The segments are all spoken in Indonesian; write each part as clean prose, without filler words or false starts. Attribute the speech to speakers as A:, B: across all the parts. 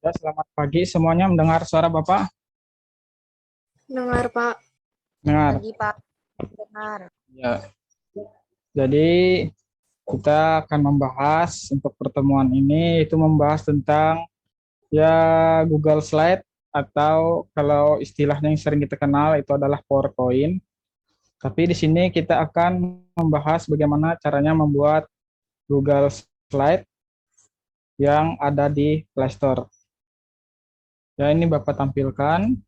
A: Ya, selamat pagi semuanya. Mendengar suara Bapak?
B: Dengar, Pak.
A: Dengar.
B: Pagi, Pak. Dengar.
A: Ya. Jadi kita akan membahas untuk pertemuan ini itu membahas tentang ya Google Slide atau kalau istilahnya yang sering kita kenal itu adalah PowerPoint. Tapi di sini kita akan membahas bagaimana caranya membuat Google Slide yang ada di Play Store. Ya, ini Bapak tampilkan.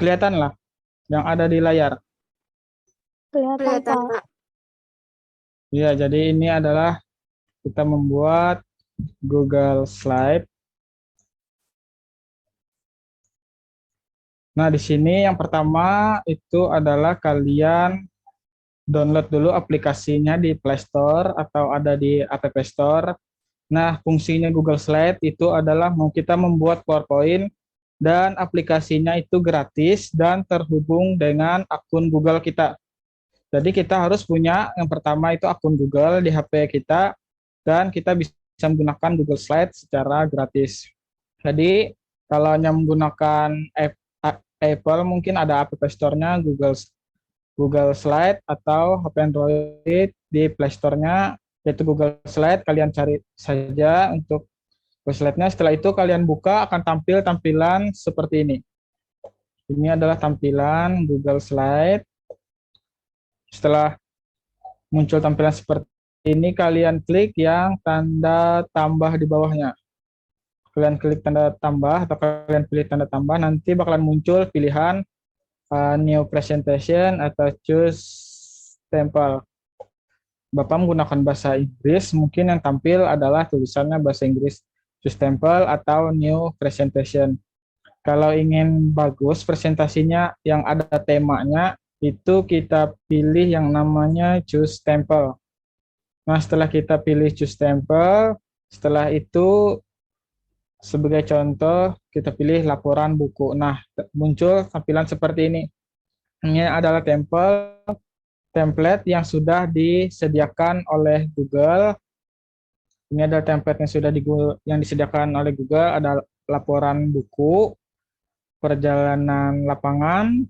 A: Kelihatanlah yang ada di layar.
B: Kelihatan, Pak.
A: Ya, jadi ini adalah kita membuat Google Slide. Nah, di sini yang pertama itu adalah kalian download dulu aplikasinya di Play Store atau ada di App Store. Nah, fungsinya Google Slide itu adalah mau kita membuat PowerPoint dan aplikasinya itu gratis dan terhubung dengan akun Google kita. Jadi kita harus punya yang pertama itu akun Google di HP kita dan kita bisa menggunakan Google Slide secara gratis. Jadi kalau hanya menggunakan Apple mungkin ada App Store-nya Google Slide atau HP Android di Play Store-nya yaitu Google Slide. Kalian cari saja untuk Google Slide-nya. Setelah itu kalian buka akan tampil tampilan seperti ini. Ini adalah tampilan Google Slide. Setelah muncul tampilan seperti ini, kalian klik yang tanda tambah di bawahnya. Kalian klik tanda tambah atau kalian pilih tanda tambah, nanti bakalan muncul pilihan new presentation atau choose template. Bapak menggunakan bahasa Inggris, mungkin yang tampil adalah tulisannya bahasa Inggris choose template atau new presentation. Kalau ingin bagus presentasinya yang ada temanya, itu kita pilih yang namanya choose template. Nah, setelah kita pilih choose template, setelah itu sebagai contoh, kita pilih laporan buku. Nah, muncul tampilan seperti ini. Ini adalah template yang sudah disediakan oleh Google. Ini adalah template yang disediakan oleh Google. Ada laporan buku, perjalanan lapangan,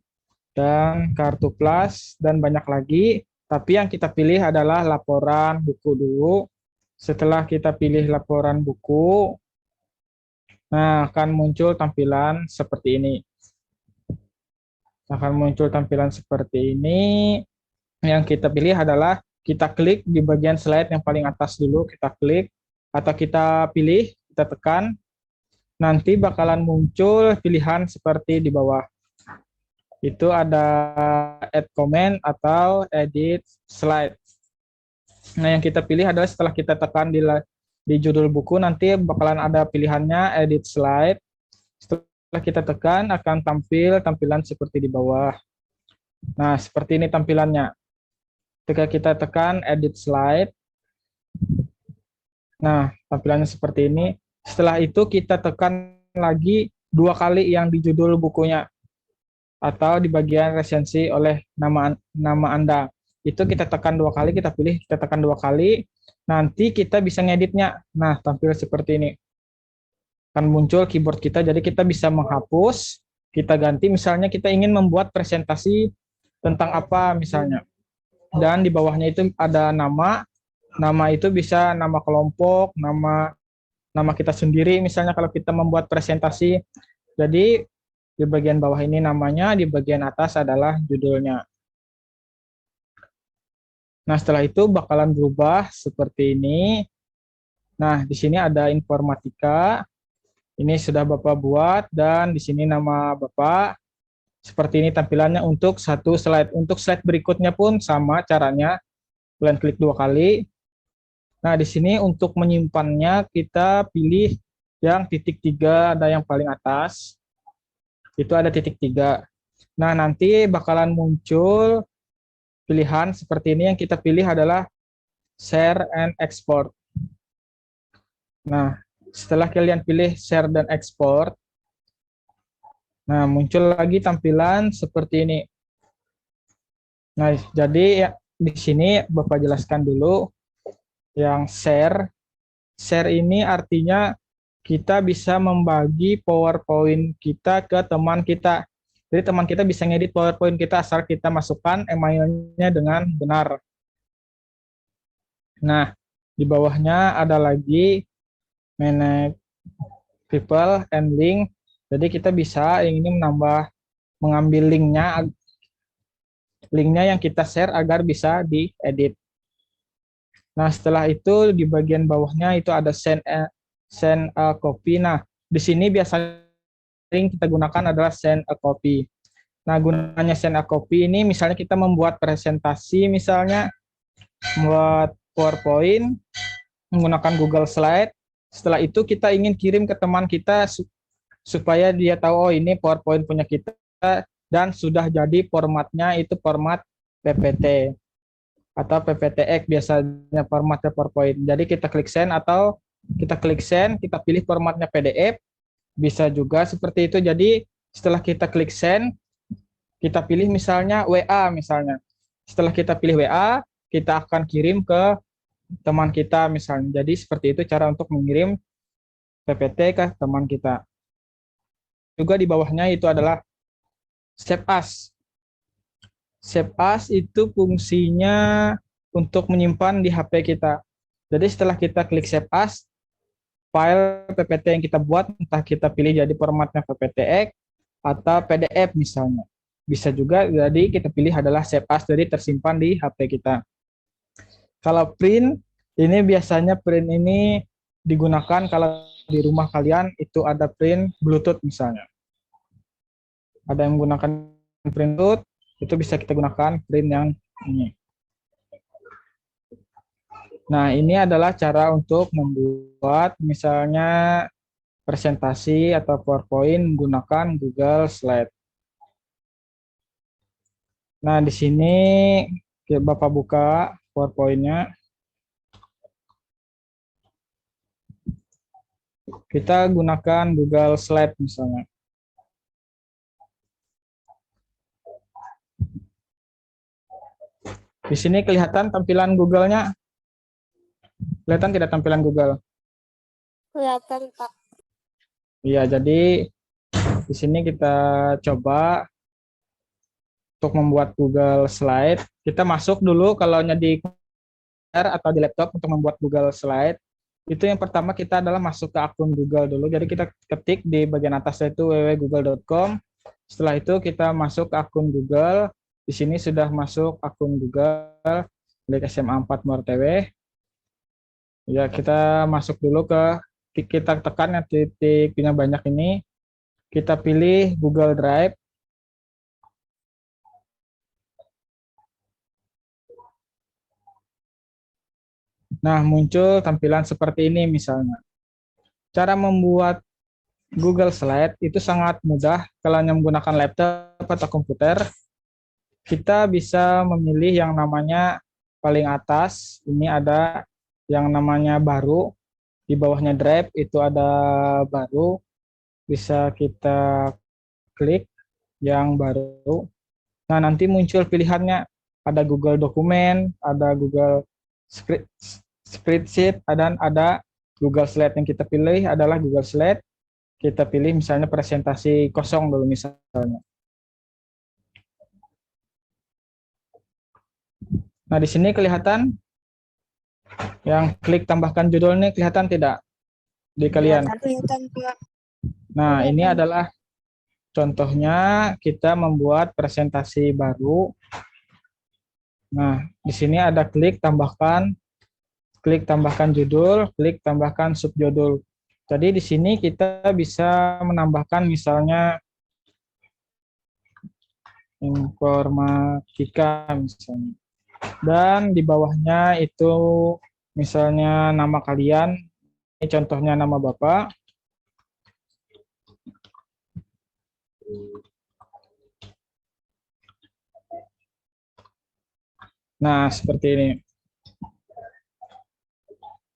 A: dan kartu plus, dan banyak lagi. Tapi yang kita pilih adalah laporan buku dulu. Setelah kita pilih laporan buku, nah, akan muncul tampilan seperti ini. Akan muncul tampilan seperti ini. Yang kita pilih adalah kita klik di bagian slide yang paling atas dulu, kita klik, atau kita pilih, kita tekan, nanti bakalan muncul pilihan seperti di bawah. Itu ada add comment atau edit slide. Nah, yang kita pilih adalah setelah kita tekan di judul buku, nanti bakalan ada pilihannya edit slide. Setelah kita tekan akan tampil tampilan seperti di bawah. Nah, seperti ini tampilannya. Ketika kita tekan edit slide, nah tampilannya seperti ini. Setelah itu kita tekan lagi 2 kali yang di judul bukunya atau di bagian resensi oleh nama Anda. Itu kita tekan 2 kali, kita pilih, kita tekan 2 kali. Nanti kita bisa ngeditnya. Nah, tampil seperti ini. Akan muncul keyboard kita, jadi kita bisa menghapus, kita ganti, misalnya kita ingin membuat presentasi tentang apa misalnya. Dan di bawahnya itu ada nama itu bisa nama kelompok, nama kita sendiri misalnya kalau kita membuat presentasi. Jadi di bagian bawah ini namanya, di bagian atas adalah judulnya. Nah, setelah itu bakalan berubah seperti ini. Nah, di sini ada informatika. Ini sudah Bapak buat dan di sini nama Bapak. Seperti ini tampilannya untuk satu slide. Untuk slide berikutnya pun sama caranya. Kalian klik 2 kali. Nah, di sini untuk menyimpannya kita pilih yang titik 3, ada yang paling atas. Itu ada titik 3. Nah, nanti bakalan muncul pilihan seperti ini. Yang kita pilih adalah share and export. Nah, setelah kalian pilih share dan export, nah muncul lagi tampilan seperti ini. Nah, jadi ya, di sini Bapak jelaskan dulu yang share. Share ini artinya kita bisa membagi PowerPoint kita ke teman kita. Jadi teman kita bisa ngedit PowerPoint kita asal kita masukkan emailnya dengan benar. Nah, di bawahnya ada lagi manage people and link. Jadi kita bisa yang ini mengambil linknya yang kita share agar bisa diedit. Nah, setelah itu di bagian bawahnya itu ada send a copy. Nah, di sini biasanya sering kita gunakan adalah send a copy. Nah, gunanya send a copy ini misalnya kita membuat presentasi, misalnya membuat PowerPoint menggunakan Google Slide. Setelah itu kita ingin kirim ke teman kita supaya dia tahu, oh ini PowerPoint punya kita dan sudah jadi formatnya itu format PPT atau PPTX biasanya formatnya PowerPoint. Jadi kita klik send atau kita klik send, kita pilih formatnya PDF, bisa juga seperti itu. Jadi setelah kita klik send, kita pilih misalnya WA misalnya. Setelah kita pilih WA, kita akan kirim ke teman kita misalnya. Jadi seperti itu cara untuk mengirim PPT ke teman kita. Juga di bawahnya itu adalah Save As. Save As itu fungsinya untuk menyimpan di HP kita. Jadi setelah kita klik Save As, file PPT yang kita buat, entah kita pilih jadi formatnya PPTX atau PDF misalnya. Bisa juga jadi kita pilih adalah Save As, jadi tersimpan di HP kita. Kalau print, ini biasanya print ini digunakan kalau di rumah kalian itu ada print Bluetooth misalnya. Ada yang menggunakan print Bluetooth, itu bisa kita gunakan print yang ini. Nah, ini adalah cara untuk membuat misalnya presentasi atau PowerPoint menggunakan Google Slide. Nah, di sini Bapak buka PowerPoint-nya. Kita gunakan Google Slide misalnya. Di sini kelihatan tampilan Google-nya. Kelihatan tidak tampilan Google?
B: Kelihatan, Pak.
A: Iya, jadi di sini kita coba untuk membuat Google Slide. Kita masuk dulu kalau di komputer atau di laptop untuk membuat Google Slide. Itu yang pertama kita adalah masuk ke akun Google dulu. Jadi kita ketik di bagian atas itu www.google.com. Setelah itu kita masuk ke akun Google. Di sini sudah masuk akun Google milik SMA 4 MorTW. Ya, kita masuk dulu kita tekan yang titiknya banyak ini. Kita pilih Google Drive. Nah, muncul tampilan seperti ini misalnya. Cara membuat Google Slide itu sangat mudah. Kalau hanya menggunakan laptop atau komputer, kita bisa memilih yang namanya paling atas. Ini ada yang namanya baru. Di bawahnya Drive itu ada baru. Bisa kita klik yang baru. Nah, nanti muncul pilihannya. Ada Google Dokumen, ada Google Spreadsheet, dan ada Google Slide. Yang kita pilih adalah Google Slide. Kita pilih misalnya presentasi kosong dulu misalnya. Nah, di sini kelihatan yang klik tambahkan judul ini kelihatan tidak di kalian?
B: Kelihatan, Pak.
A: Nah, ini adalah contohnya kita membuat presentasi baru. Nah, di sini ada klik tambahkan judul, klik tambahkan subjudul. Jadi di sini kita bisa menambahkan misalnya informatika misalnya. Dan di bawahnya itu misalnya nama kalian, ini contohnya nama Bapak. Nah, seperti ini.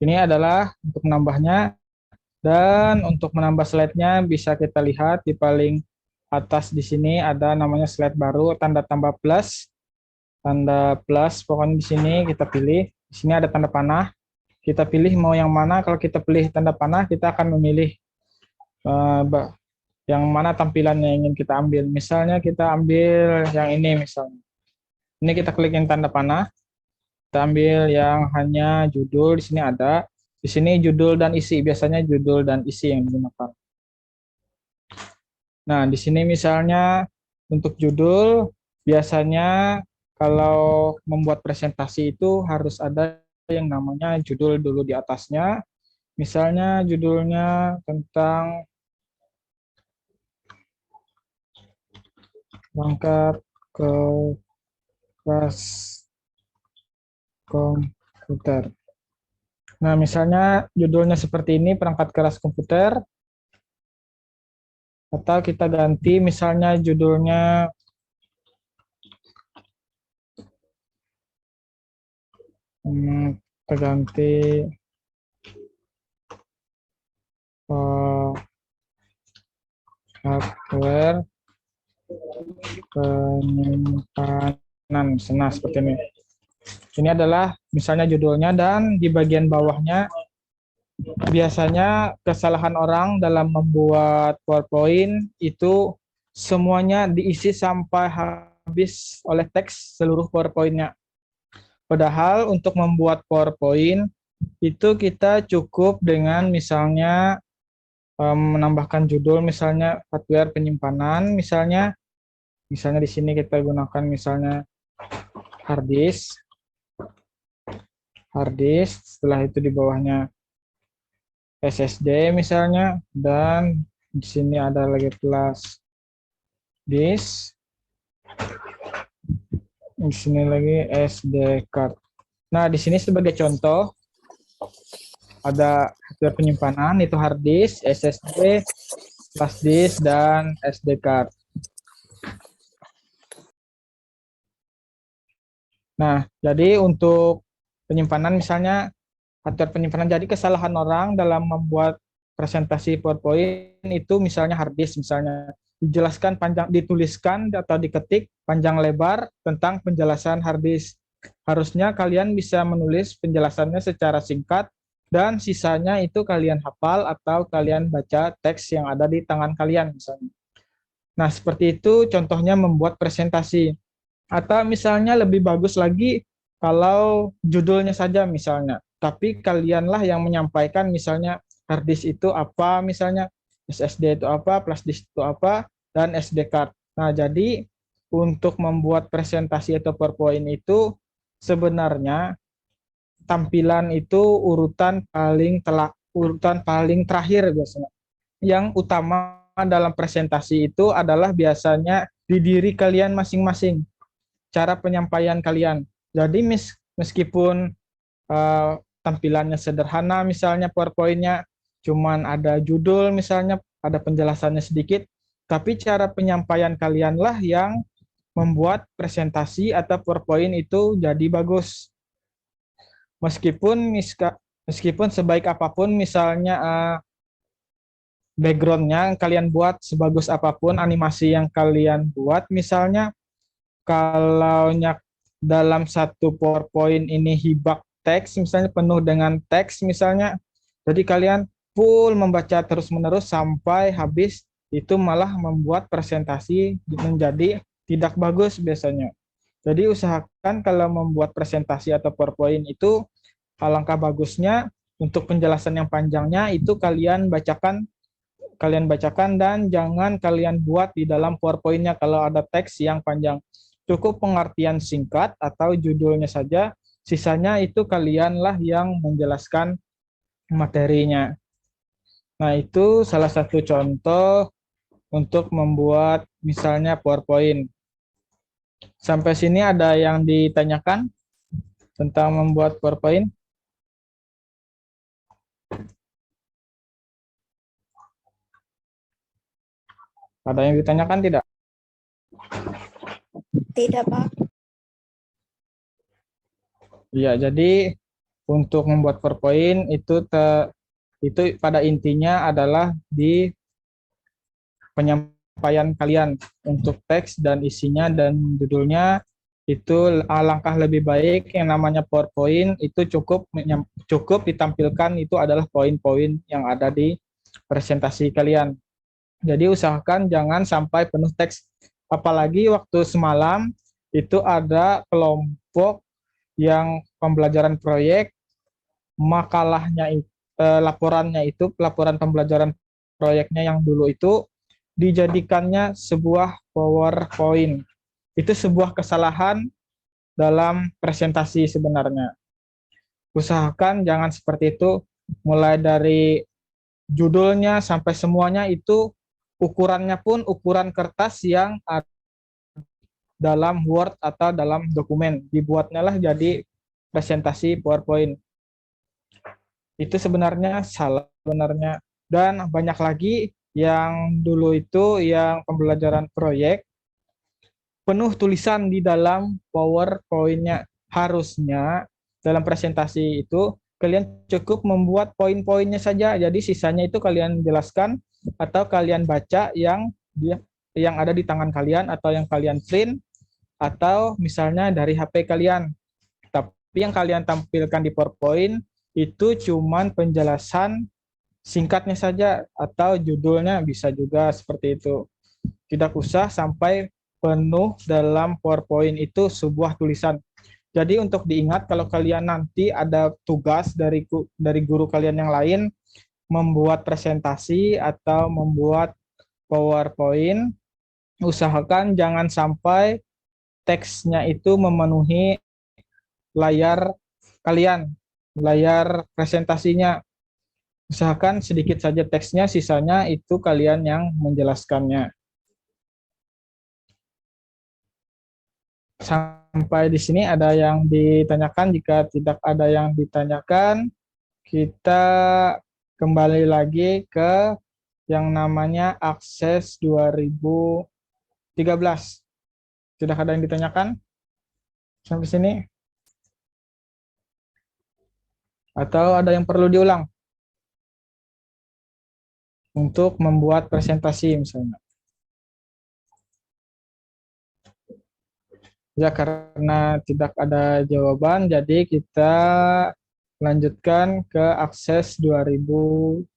A: Ini adalah untuk menambahnya. Dan untuk menambah slide-nya bisa kita lihat di paling atas di sini ada namanya slide baru, tanda tambah plus. tanda plus, pokoknya di sini kita pilih. Di sini ada tanda panah. Kita pilih mau yang mana. Kalau kita pilih tanda panah, kita akan memilih yang mana tampilan yang ingin kita ambil. Misalnya kita ambil yang ini misalnya. Ini kita klik yang tanda panah. Kita ambil yang hanya judul. Di sini ada. Di sini judul dan isi. Biasanya judul dan isi yang digunakan. Nah, di sini misalnya untuk judul, biasanya kalau membuat presentasi itu harus ada yang namanya judul dulu di atasnya. Misalnya judulnya tentang perangkat ke kelas komputer. Nah, misalnya judulnya seperti ini, perangkat keras komputer, atau kita ganti misalnya judulnya kita ganti hardware penyimpanan. Nah, seperti ini. Ini adalah misalnya judulnya, dan di bagian bawahnya biasanya kesalahan orang dalam membuat PowerPoint itu semuanya diisi sampai habis oleh teks seluruh PowerPoint-nya. Padahal untuk membuat PowerPoint itu kita cukup dengan misalnya menambahkan judul, misalnya hardware penyimpanan, misalnya di sini kita gunakan misalnya hard disk, setelah itu di bawahnya SSD misalnya, dan di sini ada lagi flash disk, di sini lagi SD card. Nah, di sini sebagai contoh ada hardware penyimpanan, itu hard disk, SSD, flash disk, dan SD card. Nah, jadi untuk penyimpanan misalnya hardware penyimpanan, jadi kesalahan orang dalam membuat presentasi PowerPoint itu misalnya hard disk, misalnya dijelaskan panjang, dituliskan atau diketik panjang lebar tentang penjelasan hard disk. Harusnya kalian bisa menulis penjelasannya secara singkat, dan sisanya itu kalian hafal atau kalian baca teks yang ada di tangan kalian misalnya. Nah, seperti itu contohnya membuat presentasi. Atau misalnya lebih bagus lagi kalau judulnya saja misalnya, tapi kalianlah yang menyampaikan misalnya hard disk itu apa, misalnya SSD itu apa, flash disk itu apa, dan SD card. Nah, jadi untuk membuat presentasi atau PowerPoint itu sebenarnya tampilan itu urutan paling terakhir biasanya. Yang utama dalam presentasi itu adalah biasanya di diri kalian masing-masing, cara penyampaian kalian. Jadi meskipun tampilannya sederhana, misalnya PowerPoint-nya cuman ada judul, misalnya ada penjelasannya sedikit, tapi cara penyampaian kalianlah yang membuat presentasi atau PowerPoint itu jadi bagus. Meskipun sebaik apapun misalnya background-nya kalian buat sebagus apapun, animasi yang kalian buat misalnya, kalau dalam satu PowerPoint ini hibak teks, misalnya penuh dengan teks misalnya, jadi kalian full membaca terus-menerus sampai habis, itu malah membuat presentasi menjadi tidak bagus biasanya. Jadi usahakan kalau membuat presentasi atau PowerPoint itu, alangkah bagusnya untuk penjelasan yang panjangnya itu kalian bacakan dan jangan kalian buat di dalam PowerPoint-nya kalau ada teks yang panjang. Cukup pengertian singkat atau judulnya saja, sisanya itu kalianlah yang menjelaskan materinya. Nah, itu salah satu contoh untuk membuat misalnya PowerPoint. Sampai sini ada yang ditanyakan tentang membuat PowerPoint? Ada yang ditanyakan tidak?
B: Tidak, Pak.
A: Ya, jadi untuk membuat PowerPoint itu pada intinya adalah di penyampaian kalian untuk teks dan isinya dan judulnya, itu alangkah lebih baik yang namanya PowerPoint itu cukup ditampilkan itu adalah poin-poin yang ada di presentasi kalian. Jadi usahakan jangan sampai penuh teks. Apalagi waktu semalam itu ada kelompok yang pembelajaran proyek, laporan pembelajaran proyeknya yang dulu itu dijadikannya sebuah PowerPoint. Itu sebuah kesalahan dalam presentasi sebenarnya. Usahakan jangan seperti itu, mulai dari judulnya sampai semuanya itu ukurannya pun ukuran kertas yang ada dalam Word atau dalam dokumen. Dibuatnya lah jadi presentasi PowerPoint. Itu sebenarnya salah sebenarnya. Dan banyak lagi yang dulu itu yang pembelajaran proyek penuh tulisan di dalam PowerPoint-nya. Harusnya dalam presentasi itu kalian cukup membuat poin-poinnya saja. Jadi sisanya itu kalian jelaskan atau kalian baca yang ada di tangan kalian atau yang kalian print atau misalnya dari HP kalian. Tapi yang kalian tampilkan di PowerPoint itu cuman penjelasan singkatnya saja atau judulnya bisa juga seperti itu. Tidak usah sampai penuh dalam PowerPoint itu sebuah tulisan. Jadi untuk diingat kalau kalian nanti ada tugas dari guru kalian yang lain membuat presentasi atau membuat PowerPoint, usahakan jangan sampai teksnya itu memenuhi layar kalian, layar presentasinya. Usahakan sedikit saja teksnya, sisanya itu kalian yang menjelaskannya. Sampai di sini ada yang ditanyakan? Jika tidak ada yang ditanyakan, kita kembali lagi ke yang namanya Akses 2013. Tidak ada yang ditanyakan sampai sini? Atau ada yang perlu diulang untuk membuat presentasi misalnya? Ya, karena tidak ada jawaban, jadi kita lanjutkan ke Akses 2013.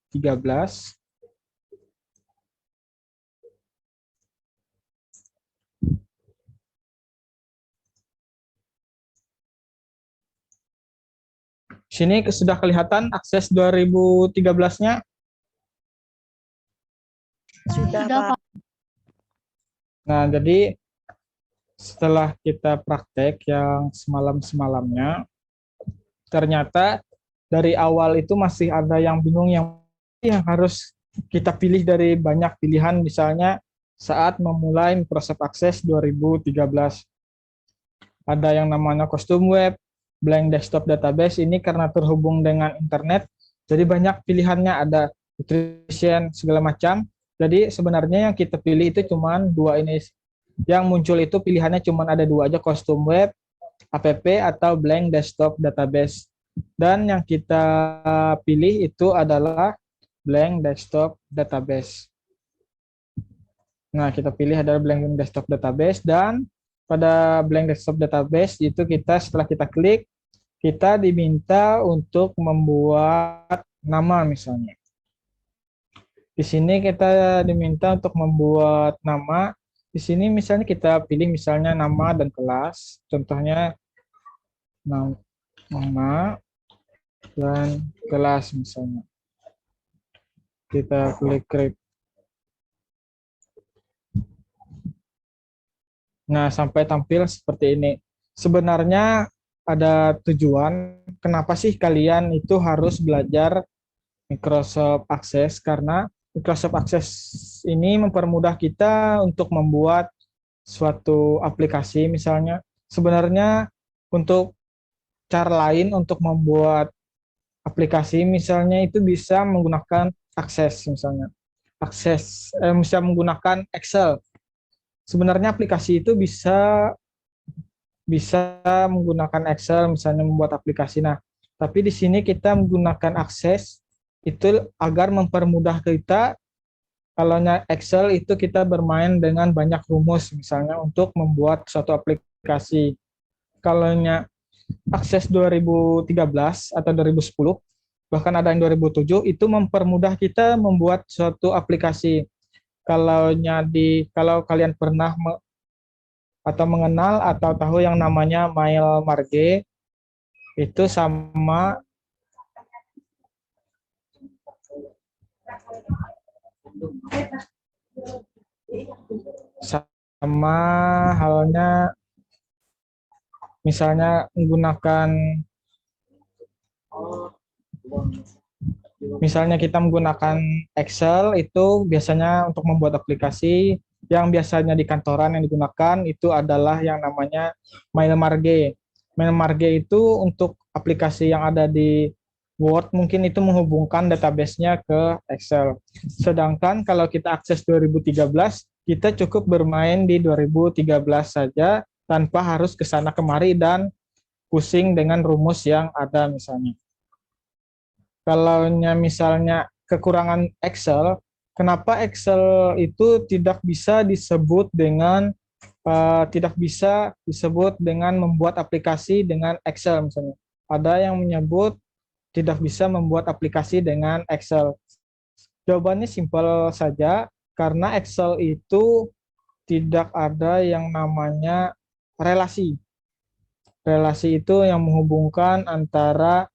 A: Sini sudah kelihatan Akses 2013-nya?
B: Sudah, Pak.
A: Nah, jadi setelah kita praktek yang semalam-semalamnya, ternyata dari awal itu masih ada yang bingung yang harus kita pilih dari banyak pilihan, misalnya saat memulai Microsoft Access 2013. Ada yang namanya custom web, blank desktop database, ini karena terhubung dengan internet, jadi banyak pilihannya, ada nutrition, segala macam. Jadi sebenarnya yang kita pilih itu cuma dua ini. Yang muncul itu pilihannya cuma ada dua aja, custom web, app, atau blank desktop database. Dan yang kita pilih itu adalah blank desktop database. Nah, kita pilih adalah blank desktop database, dan pada blank desktop database itu setelah kita klik, kita diminta untuk membuat nama misalnya. Di sini kita diminta untuk membuat nama. Di sini misalnya kita pilih misalnya nama dan kelas. Contohnya nama dan kelas misalnya. Kita klik create. Nah, sampai tampil seperti ini. Sebenarnya ada tujuan kenapa sih kalian itu harus belajar Microsoft Access, karena Microsoft Access ini mempermudah kita untuk membuat suatu aplikasi misalnya. Sebenarnya untuk cara lain untuk membuat aplikasi misalnya itu bisa menggunakan Access misalnya. Bisa menggunakan Excel. Sebenarnya aplikasi itu bisa menggunakan Excel misalnya membuat aplikasi. Nah, tapi di sini kita menggunakan Access itu agar mempermudah kita. Kalau Excel itu kita bermain dengan banyak rumus misalnya untuk membuat suatu aplikasi aplikasi. Kalau Akses 2013 atau 2010, bahkan ada yang 2007, itu mempermudah kita membuat suatu aplikasi. Kalau kalian pernah atau mengenal atau tahu yang namanya Mailmarge, itu sama halnya misalnya kita menggunakan Excel, itu biasanya untuk membuat aplikasi. Yang biasanya di kantoran yang digunakan itu adalah yang namanya Mailmarge. Mailmarge itu untuk aplikasi yang ada di Word, mungkin itu menghubungkan database-nya ke Excel. Sedangkan kalau kita akses 2013, kita cukup bermain di 2013 saja tanpa harus ke sana kemari dan pusing dengan rumus yang ada misalnya. Kalau misalnya kekurangan Excel, kenapa Excel itu tidak bisa disebut dengan membuat aplikasi dengan Excel misalnya. Ada yang menyebut tidak bisa membuat aplikasi dengan Excel. Jawabannya simpel saja, karena Excel itu tidak ada yang namanya relasi. Relasi itu yang menghubungkan antara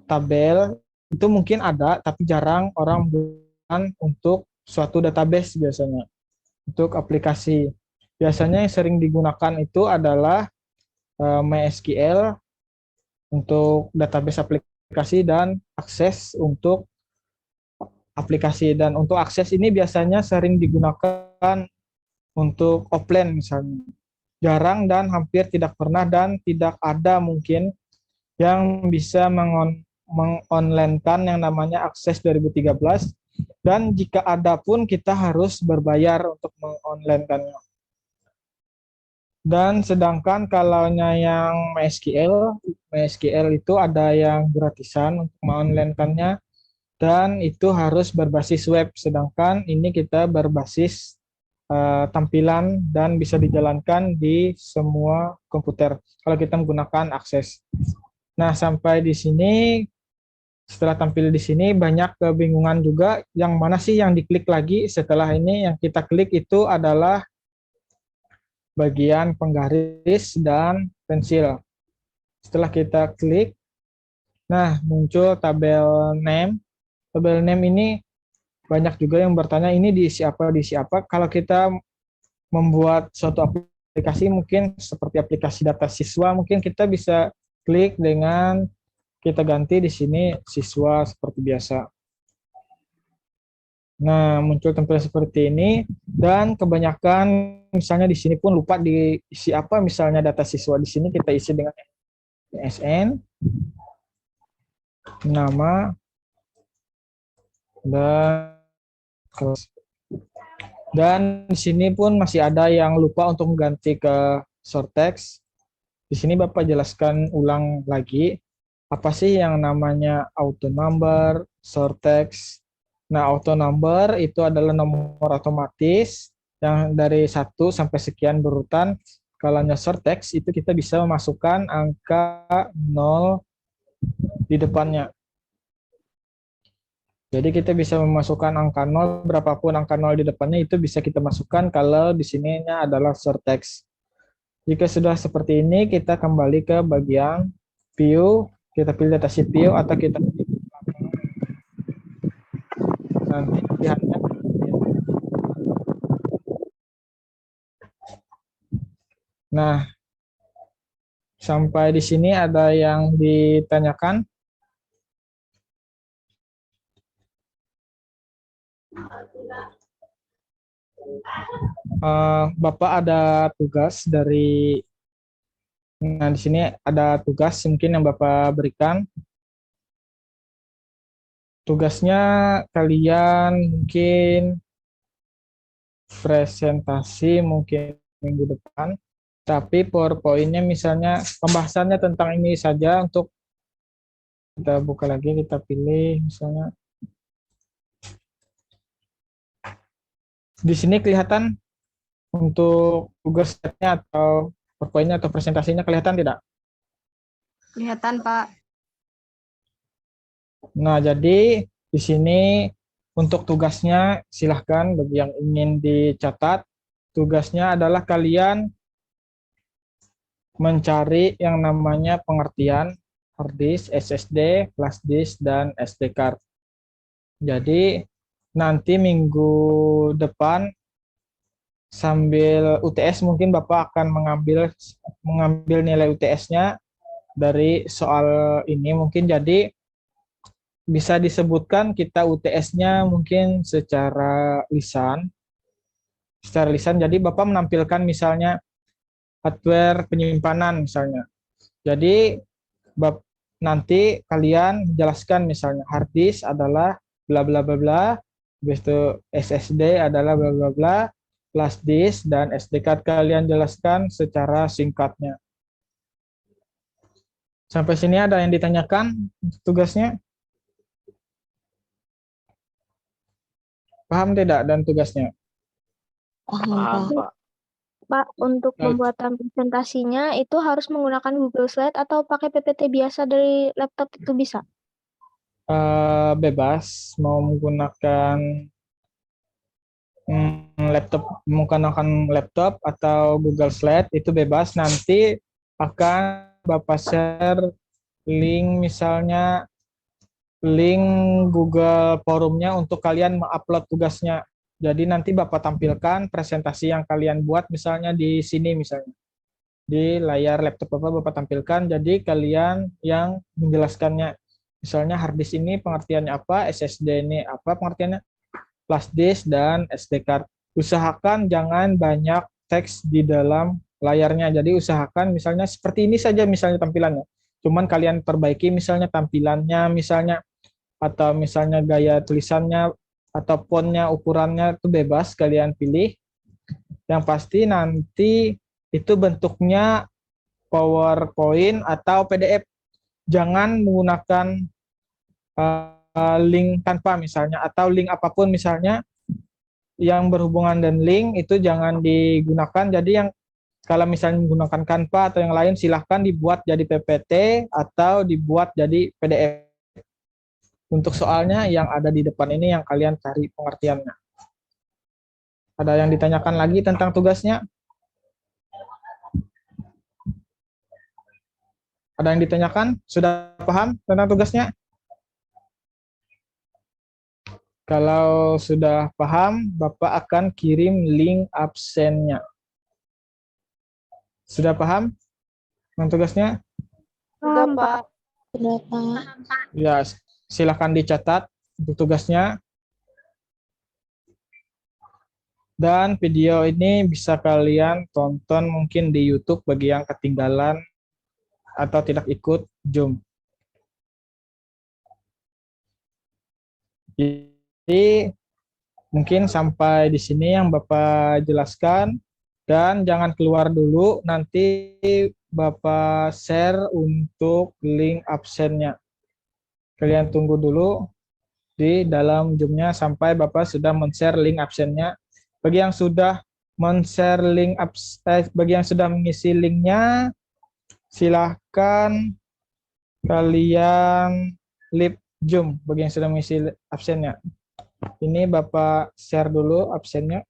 A: tabel, itu mungkin ada, tapi jarang orang menggunakan untuk suatu database biasanya. Untuk aplikasi, biasanya yang sering digunakan itu adalah MySQL untuk database aplikasi dan akses untuk aplikasi. Dan untuk akses ini biasanya sering digunakan untuk offline misalnya. Jarang dan hampir tidak pernah dan tidak ada mungkin yang bisa mengonlinekan yang namanya akses 2013, dan jika ada pun kita harus berbayar untuk mengonlinekannya. Dan sedangkan kalau yang MySQL itu ada yang gratisan untuk mengonlinekannya, dan itu harus berbasis web, sedangkan ini kita berbasis tampilan dan bisa dijalankan di semua komputer kalau kita menggunakan akses. Nah, sampai di sini, setelah tampil di sini banyak kebingungan juga, yang mana sih yang diklik lagi setelah ini. Yang kita klik itu adalah bagian penggaris dan pensil. Setelah kita klik, nah muncul tabel name. Tabel name ini banyak juga yang bertanya ini diisi apa. Kalau kita membuat suatu aplikasi mungkin seperti aplikasi data siswa, mungkin kita bisa klik dengan kita ganti di sini siswa seperti biasa. Nah, muncul tampilan seperti ini, dan kebanyakan misalnya di sini pun lupa diisi apa, misalnya data siswa di sini kita isi dengan SN, nama, dan di sini pun masih ada yang lupa untuk mengganti ke short text. Di sini Bapak jelaskan ulang lagi, apa sih yang namanya auto number, short text. Nah, auto number itu adalah nomor otomatis yang dari 1 sampai sekian berurutan. Kalau short text itu kita bisa memasukkan angka 0 di depannya. Jadi kita bisa memasukkan angka 0, berapapun angka 0 di depannya itu bisa kita masukkan kalau di sininya adalah short text. Jika sudah seperti ini, kita kembali ke bagian view, kita pilih datasheet view atau kita pilih nanti pilihannya. Nah, sampai di sini ada yang ditanyakan? Bapak ada tugas dari, nah di sini ada tugas mungkin yang Bapak berikan. Tugasnya kalian mungkin presentasi mungkin minggu depan, tapi PowerPoint-nya misalnya pembahasannya tentang ini saja. Untuk kita buka lagi, kita pilih misalnya di sini kelihatan Untuk Google Slide-nya atau PowerPoint-nya atau presentasinya kelihatan tidak?
C: Kelihatan, Pak.
A: Nah, jadi di sini untuk tugasnya silahkan bagi yang ingin dicatat. Tugasnya adalah kalian mencari yang namanya pengertian hard disk, SSD, flash disk, dan SD card. Jadi nanti minggu depan sambil UTS mungkin Bapak akan mengambil nilai UTS-nya dari soal ini mungkin, jadi bisa disebutkan kita UTS-nya mungkin secara lisan. Jadi Bapak menampilkan misalnya hardware penyimpanan misalnya. Jadi nanti kalian menjelaskan misalnya hard disk adalah bla bla bla bla, habis itu SSD adalah bla bla bla, flash disk dan SD card kalian jelaskan secara singkatnya. Sampai sini ada yang ditanyakan untuk tugasnya? Paham tidak dan tugasnya?
D: Paham, Pak.
B: Pak, untuk
A: Baik.
B: pembuatan presentasinya itu harus menggunakan Google Slide atau pakai PPT biasa dari laptop itu bisa?
A: Bebas mau menggunakan menggunakan laptop atau Google Slide itu bebas. Nanti akan Bapak share link misalnya link Google Forumnya untuk kalian mengupload tugasnya. Jadi nanti Bapak tampilkan presentasi yang kalian buat misalnya di sini misalnya. Di layar laptop Bapak tampilkan, jadi kalian yang menjelaskannya. Misalnya hard disk ini pengertiannya apa, SSD ini apa pengertiannya, flash disk dan SD card. Usahakan jangan banyak teks di dalam layarnya. Jadi usahakan misalnya seperti ini saja misalnya tampilannya. Cuman kalian perbaiki misalnya tampilannya misalnya, atau misalnya gaya tulisannya atau fontnya, ukurannya itu bebas kalian pilih. Yang pasti nanti itu bentuknya PowerPoint atau PDF. Jangan menggunakan link tanpa misalnya, atau link apapun misalnya yang berhubungan dengan link itu jangan digunakan. Jadi yang kalau misalnya menggunakan Canva atau yang lain silahkan dibuat jadi PPT atau dibuat jadi PDF. Untuk soalnya yang ada di depan ini yang kalian cari pengertiannya. Ada yang ditanyakan lagi tentang tugasnya? Ada yang ditanyakan? Sudah paham tentang tugasnya? Kalau sudah paham, Bapak akan kirim link absennya. Sudah paham tentang tugasnya?
B: Paham, Pak.
D: Sudah, Pak.
A: Ya, silakan dicatat untuk tugasnya. Dan video ini bisa kalian tonton mungkin di YouTube bagi yang ketinggalan atau tidak ikut Zoom. Jadi mungkin sampai di sini yang Bapak jelaskan, dan jangan keluar dulu, nanti Bapak share untuk link absennya. Kalian tunggu dulu di dalam Zoom-nya sampai Bapak sudah men-share link absennya. Bagi yang sudah men-share link bagi yang sudah mengisi linknya, silahkan kalian leave Zoom bagi yang sudah mengisi absennya. Ini Bapak share dulu absennya.